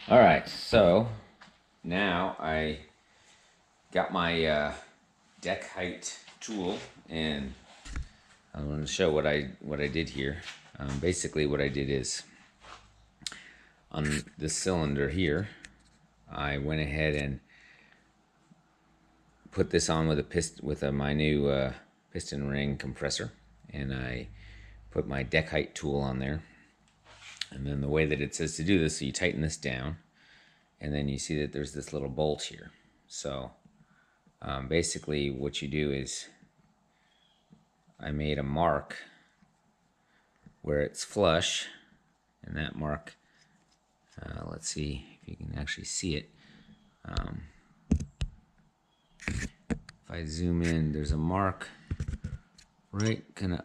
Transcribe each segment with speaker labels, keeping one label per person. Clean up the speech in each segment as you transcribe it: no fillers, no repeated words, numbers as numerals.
Speaker 1: All right, so now I got my deck height tool, and I want to show what I did here. Basically, what I did is on this cylinder here, I went ahead and put this on with my new piston ring compressor, and I put my deck height tool on there. And then the way that it says to do this, so you tighten this down, and then you see that there's this little bolt here. So basically what you do is I made a mark where it's flush, and that mark, let's see if you can actually see it. If I zoom in, there's a mark right kind of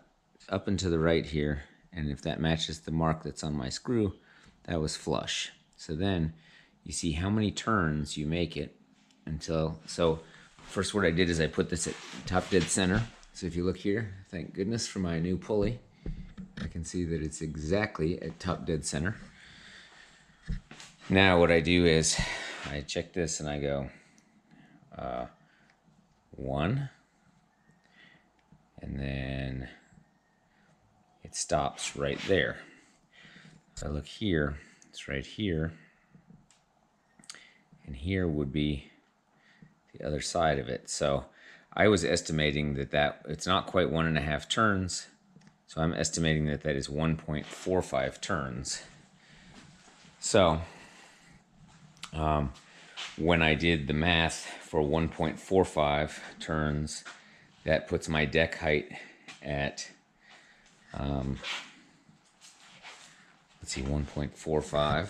Speaker 1: up and to the right here, and if that matches the mark that's on my screw, that was flush. So then you see how many turns you make it until, so first what I did is I put this at top dead center. So if you look here, thank goodness for my new pulley, I can see that it's exactly at top dead center. Now what I do is I check this and I go 1, and then it stops right there. So I look here, it's right here, and here would be the other side of it. So I was estimating that it's not quite 1.5 turns, so I'm estimating that is 1.45 turns. So when I did the math for 1.45 turns, that puts my deck height at, let's see, 1.45.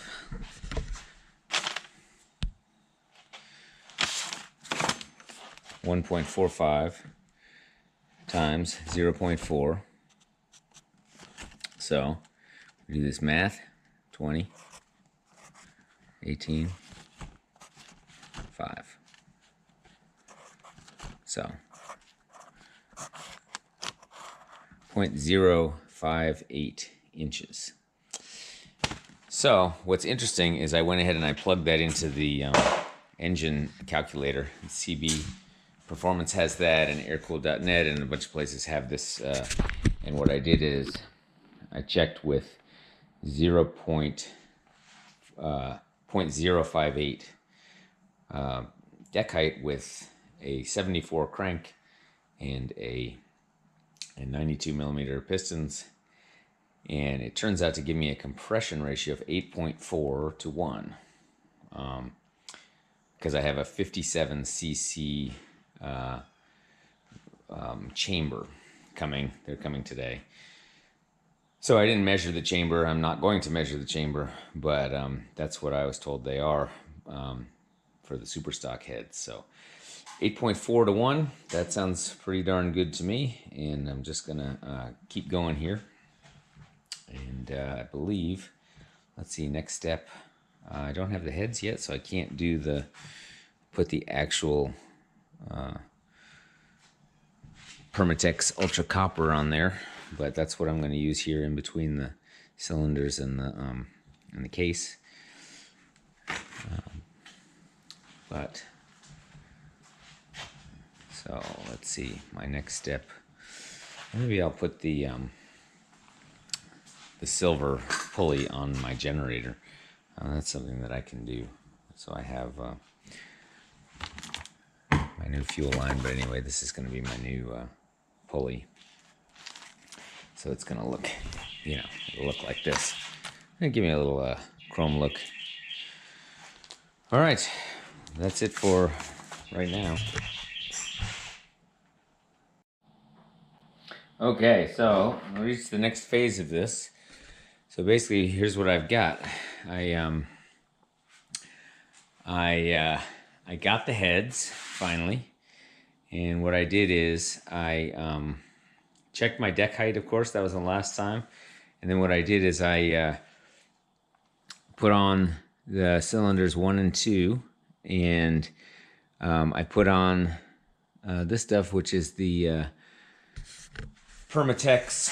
Speaker 1: 1.45 times 0.4. So we do this math, 20, 18, 5. So 0.058 inches. So what's interesting is I went ahead and I plugged that into the engine calculator. CB Performance has that, and aircool.net and a bunch of places have this. And what I did is I checked with 0.058 deck height with a 74 crank and a 92 millimeter pistons, and it turns out to give me a compression ratio of 8.4 to 1, because I have a 57 cc chamber coming. They're coming today. So I didn't measure the chamber. I'm not going to measure the chamber, but that's what I was told they are for the SuperStock heads. So 8.4 to 1, that sounds pretty darn good to me, and I'm just gonna keep going here. And I believe, let's see, next step, I don't have the heads yet, so I can't do put the actual Permatex Ultra Copper on there, but that's what I'm going to use here in between the cylinders and the case. So let's see, my next step. Maybe I'll put the silver pulley on my generator. That's something that I can do. So I have my new fuel line, but anyway, this is going to be my new pulley. So it's going to look, it'll look like this. Give me a little chrome look. All right, that's it for right now. Okay, so we reached the next phase of this. So basically, here's what I've got. I got the heads finally, and what I did is I checked my deck height. Of course, that was the last time, and then what I did is I put on the cylinders 1 and 2, and I put on this stuff, which is the Permatex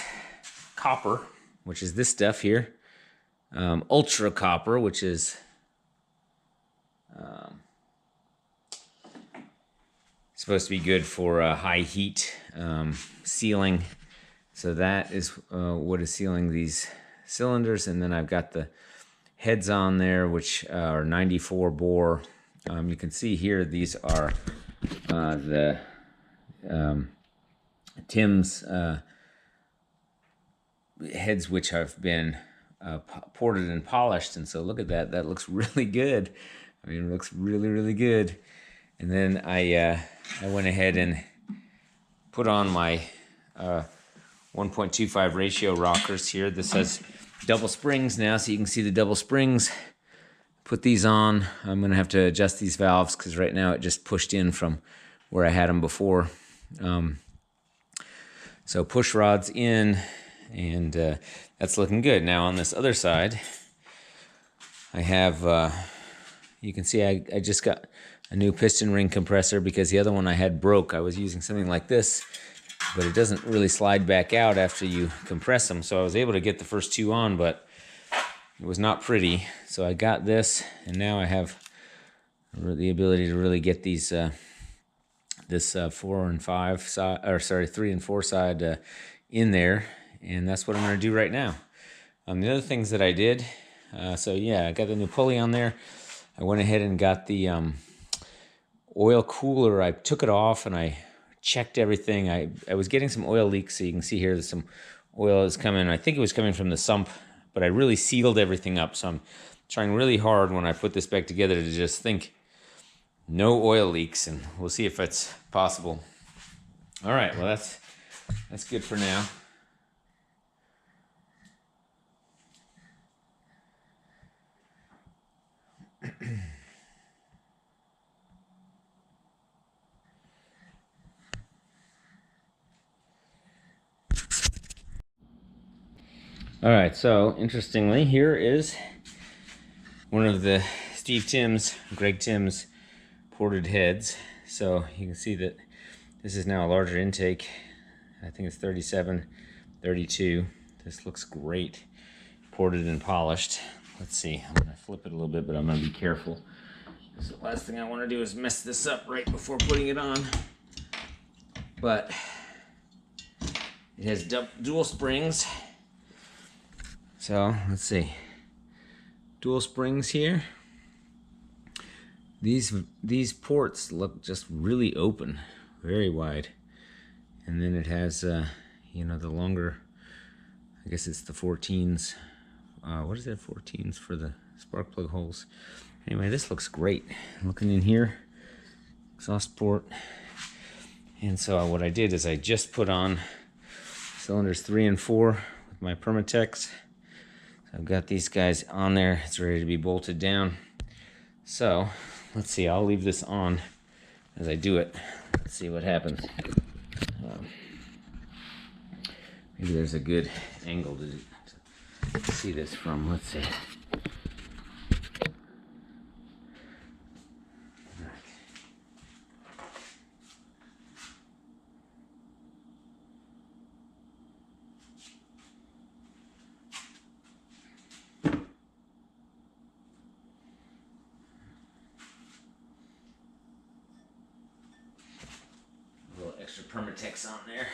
Speaker 1: Copper, which is this stuff here, Ultra Copper, which is supposed to be good for high heat sealing. So that is what is sealing these cylinders. And then I've got the heads on there, which are 94 bore. You can see here these are the Tim's heads, which have been ported and polished. And so look at that. That looks really good. I mean, it looks really, really good. And then I went ahead and put on my 1.25 ratio rockers here. This has double springs now, so you can see the double springs. Put these on. I'm going to have to adjust these valves because right now it just pushed in from where I had them before. So push rods in, and that's looking good. Now on this other side, I have, you can see I just got a new piston ring compressor because the other one I had broke. I was using something like this, but it doesn't really slide back out after you compress them. So I was able to get the first two on, but it was not pretty. So I got this, and now I have the ability to really get these this 4 and 5 side, or sorry, 3 and 4 side in there, and that's what I'm going to do right now. The other things that I did, so yeah, I got the new pulley on there. I went ahead and got the oil cooler. I took it off and I checked everything. I was getting some oil leaks, so you can see here that some oil is coming. I think it was coming from the sump, but I really sealed everything up. So I'm trying really hard when I put this back together to just think no oil leaks, and we'll see if it's possible. All right, well that's good for now. All right, so interestingly, here is one of the Greg Tim's ported heads. So you can see that this is now a larger intake. I think it's 37, 32. This looks great, ported and polished. Let's see, I'm gonna flip it a little bit, but I'm gonna be careful. So the last thing I wanna do is mess this up right before putting it on. But it has dual springs. So let's see, dual springs here. These ports look just really open, very wide, and then it has you know, the longer, I guess it's the 14s. What is that, 14s for the spark plug holes? Anyway, this looks great. Looking in here, exhaust port, and so what I did is I just put on cylinders 3 and 4 with my Permatex. I've got these guys on there. It's ready to be bolted down. So let's see, I'll leave this on as I do it. Let's see what happens. Maybe there's a good angle to see this from. Let's see. Extra Permatex on there.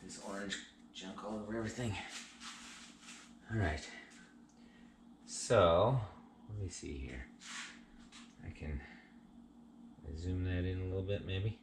Speaker 1: This orange junk all over everything. All right. So, let me see here. I can zoom that in a little bit maybe.